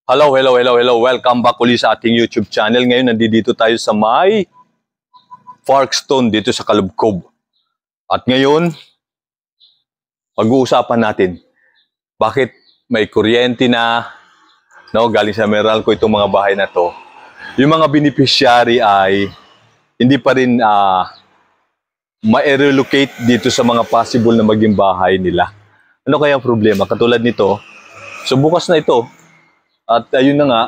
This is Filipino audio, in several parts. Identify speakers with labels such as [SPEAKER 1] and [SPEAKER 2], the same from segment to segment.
[SPEAKER 1] Hello. Welcome back ulit sa ating YouTube channel. Ngayon, nandito tayo sa may Parkstone dito sa Kalubkob. At ngayon, pag-uusapan natin, bakit may kuryente na, galing sa Meralco itong mga bahay na to. Yung mga beneficiary ay hindi pa rin ma-relocate dito sa mga possible na maging bahay nila. Ano kaya ang problema? Katulad nito, so bukas na ito, at ayun na nga,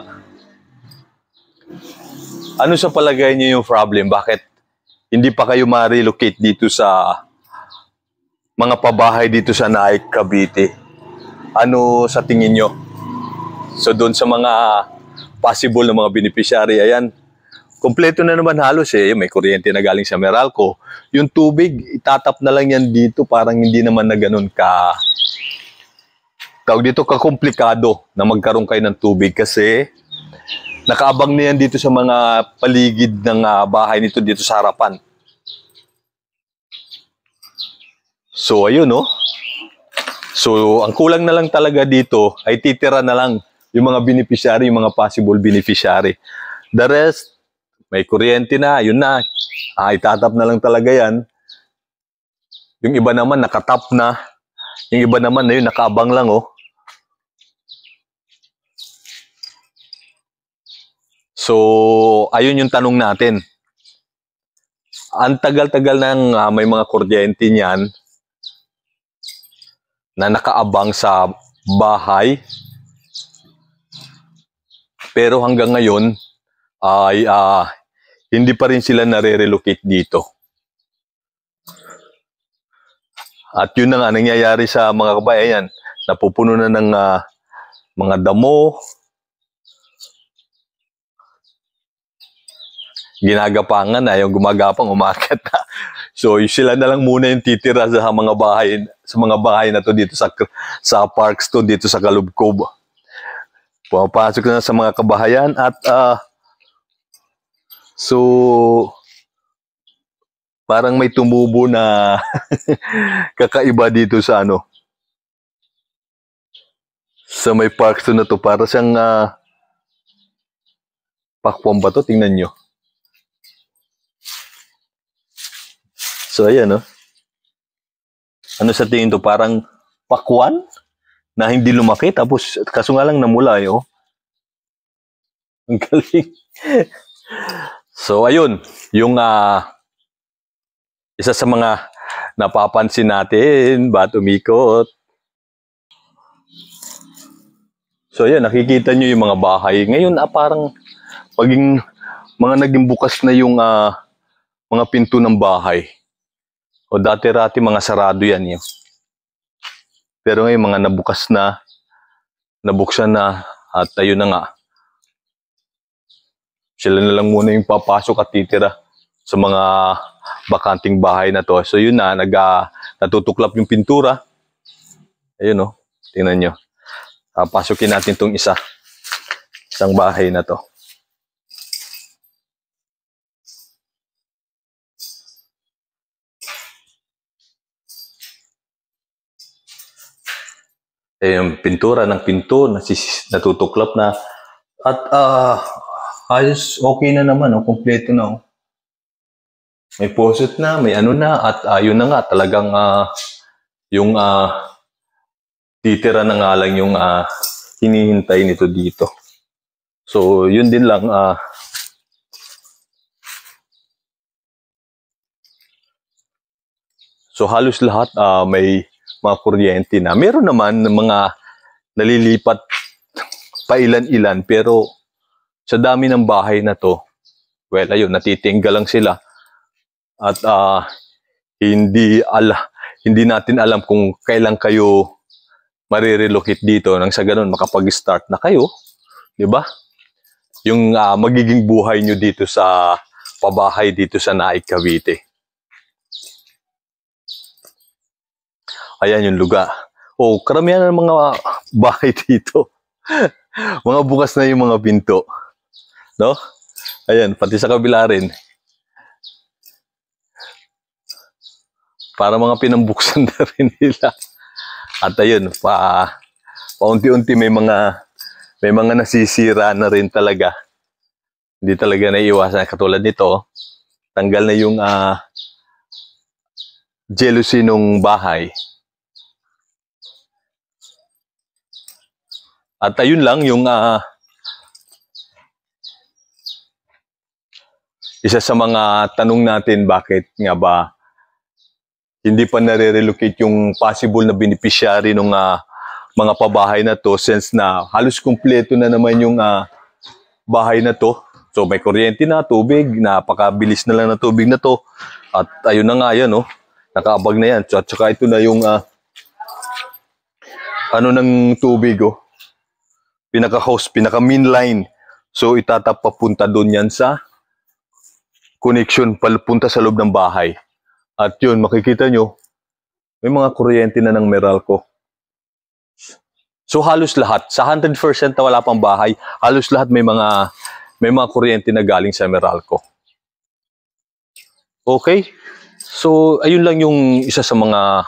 [SPEAKER 1] ano sa palagay niyo yung problem? Bakit hindi pa kayo ma-relocate dito sa mga pabahay dito sa Naik, Cavite? Ano sa tingin nyo? So doon sa mga possible na mga beneficiary, ayan, kompleto na naman halos may kuryente na galing sa Meralco. Yung tubig, itatap na lang yan dito, parang hindi naman na ganun kakomplikado na magkaroon kayo ng tubig kasi nakaabang na yan dito sa mga paligid ng bahay nito dito sa harapan. So ayun So ang kulang na lang talaga dito ay titira na lang yung mga beneficiary, yung mga possible beneficiary. The rest, may kuryente na, yun na. Itatap na lang talaga yan. Yung iba naman nakatap na. Yung iba naman na yun nakaabang lang So, ayun yung tanong natin. Ang tagal-tagal nang may mga kuryente niyan na nakaabang sa bahay. Pero hanggang ngayon ay hindi pa rin sila nare-relocate dito. At yun na nga nangyayari sa mga kabayan. Napupuno na ng mga damo. Ginagapangan na, yung gumagapang, umakyat na. So, sila na lang muna yung titira sa mga bahay na to dito sa Parkstone, dito sa Kalubkob. Pumapasok na sa mga kabahayan at so parang may tumubo na kakaiba dito sa sa may Parkstone na to. Para siyang pakwan ba to? Tingnan nyo. So, ayan, Ano sa tingin to? Parang pakwan na hindi lumaki. Tapos, kaso nga lang namula, Ang galing. So, ayun. Yung isa sa mga napapansin natin, ba't umikot? So, ayan. Nakikita nyo yung mga bahay. Ngayon, parang naging bukas na yung mga pinto ng bahay. O dati-rati mga sarado yan. Pero ngayon mga nabukas na, nabuksan na, at ayun na nga. Sila na lang muna yung papasok at titira sa mga bakanting bahay na to. So yun na, natutuklap yung pintura. Ayun tingnan nyo. Pasukin natin itong isang bahay na to. Yung pintura ng pinto, natutuklap na. At ayos, okay na naman, kompleto na. May faucet na, may na, at yun na nga, talagang yung titira na nga lang yung hinihintay nito dito. So, yun din lang. So, halos lahat may mga kuryente na. Meron naman mga nalilipat pa ilan-ilan, pero sa dami ng bahay na to, well, ayun, natitingga lang sila. At hindi natin alam kung kailan kayo marirelocate dito nang sa ganun makapag-start na kayo, di ba? Yung magiging buhay nyo dito sa pabahay dito sa Naik, Cavite. Ayan yung lugar. Karamihan ng mga bahay dito. Mga bukas na yung mga pinto. No? Ayan, pati sa kabila rin. Para mga pinambuksan na rin nila. At ayun, paunti-unti may mga may mga nasisira na rin talaga. Hindi talaga naiiwasan. Katulad nito, tanggal na yung jealousy nung bahay. At ayun lang yung isa sa mga tanong natin, bakit nga ba hindi pa nare-relocate yung possible na beneficiary ng mga pabahay na to, since na halos kumpleto na naman yung bahay na to. So may kuryente na, tubig, napakabilis na lang na tubig na to. At ayun na nga yan, nakaabag na yan. At saka ito na yung ng tubig, pinaka-hose, pinaka-main line. So itatap papunta doon yan sa connection papunta sa loob ng bahay. At yun, makikita nyo, may mga kuryente na ng Meralco. So halos lahat, sa 100% na wala pang bahay, halos lahat may mga kuryente na galing sa Meralco. Okay? So ayun lang yung isa sa mga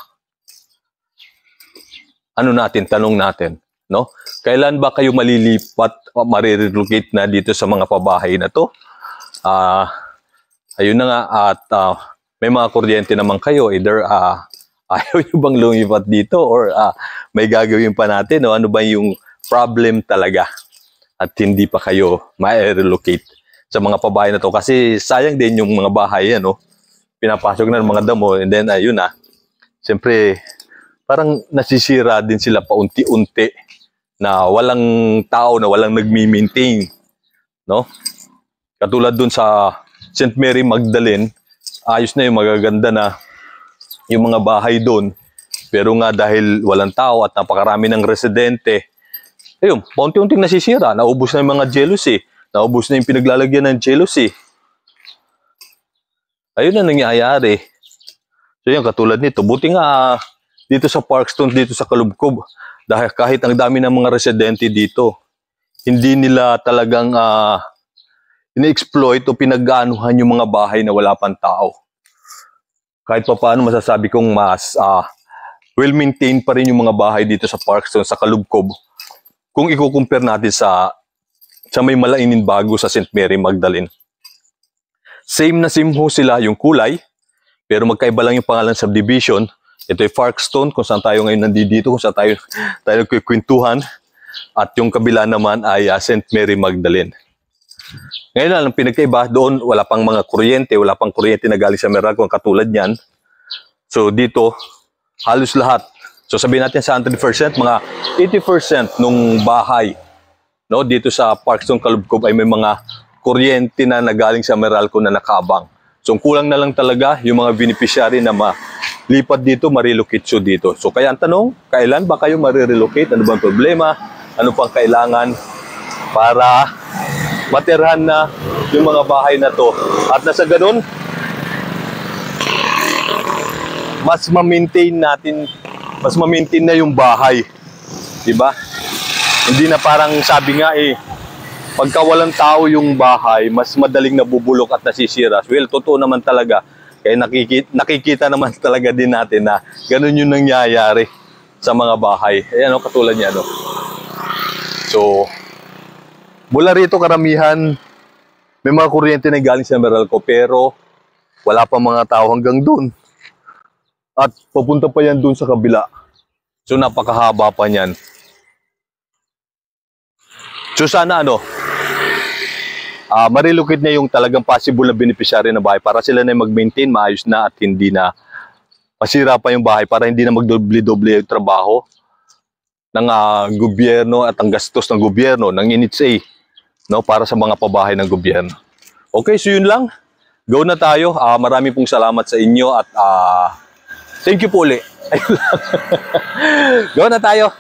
[SPEAKER 1] tanong natin, no? Kailan ba kayo malilipat o marirelocate na dito sa mga pabahay na to? Ayun na nga, at may mga kuryente naman kayo, either ayaw nyo bang lumipat dito or may gagawin pa natin, ano ba yung problem talaga at hindi pa kayo ma-relocate sa mga pabahay na to. Kasi sayang din yung mga bahay yan, pinapasok na ng mga damo, and then ayun siyempre parang nasisira din sila paunti-unti na walang tao, na walang nagmi-maintain, no? Katulad dun sa St. Mary Magdalene, ayos na yung magaganda na yung mga bahay doon. Pero nga dahil walang tao at napakarami ng residente, ayun, paunti-unting nasisira. Naubos na yung mga jealousy. Naubos na yung pinaglalagyan ng jealousy. Ayun na nangyayari. So yun, katulad nito. Buti nga dito sa Parkstone, dito sa Kalubkob, dahil kahit ang dami ng mga residente dito, hindi nila talagang ina-exploit o pinag-aanuhan yung mga bahay na wala pang tao. Kahit pa paano masasabi kong mas well-maintained pa rin yung mga bahay dito sa Parkstone, sa Kalubkob, kung i-compare natin sa may Malainin Bago sa St. Mary Magdalene. Same na same ho sila yung kulay, pero magkaiba lang yung pangalan ng subdivision. Ito ay Parkstone, kung saan tayo ngayon nandito, kung saan tayo nagkikwentuhan. At yung kabila naman ay St. Mary Magdalene. Ngayon lang, ang pinagkaiba, doon wala pang mga kuryente, wala pang kuryente na galing sa Meralco, katulad niyan. So dito, halos lahat. So sabihin natin sa 100%, mga 80% nung bahay, no, dito sa Parkstone, Kalubkob ay may mga kuryente na nagaling sa Meralco na nakaabang. So kulang na lang talaga yung mga beneficiary na malipat dito, marilocate so dito. So kaya ang tanong, kailan ba kayo marirelocate? Ano bang problema? Ano pang kailangan para matirhan na yung mga bahay na to? At nasa ganun, mas ma-maintain na yung bahay. Diba? Hindi na parang sabi nga pagka walang tao yung bahay, mas madaling nabubulok at nasisira. Well, totoo naman talaga. Kaya nakikita naman talaga din natin na ganun yung nangyayari sa mga bahay. Ayan, katulad niya, So, mula rito karamihan, may mga kuryente na galing sa Meralco, pero wala pa mga tao hanggang dun. At papunta pa yan dun sa kabila. So napakahaba pa niyan. So sana marilocate na yung talagang possible na beneficiary na bahay para sila na mag-maintain, maayos na at hindi na masira pa yung bahay, para hindi na magdoble-doble yung trabaho ng gobyerno at ang gastos ng gobyerno, ng NHA, no, para sa mga pabahay ng gobyerno. Okay, so yun lang. Go na tayo. Marami pong salamat sa inyo at thank you po ulit. Go na tayo.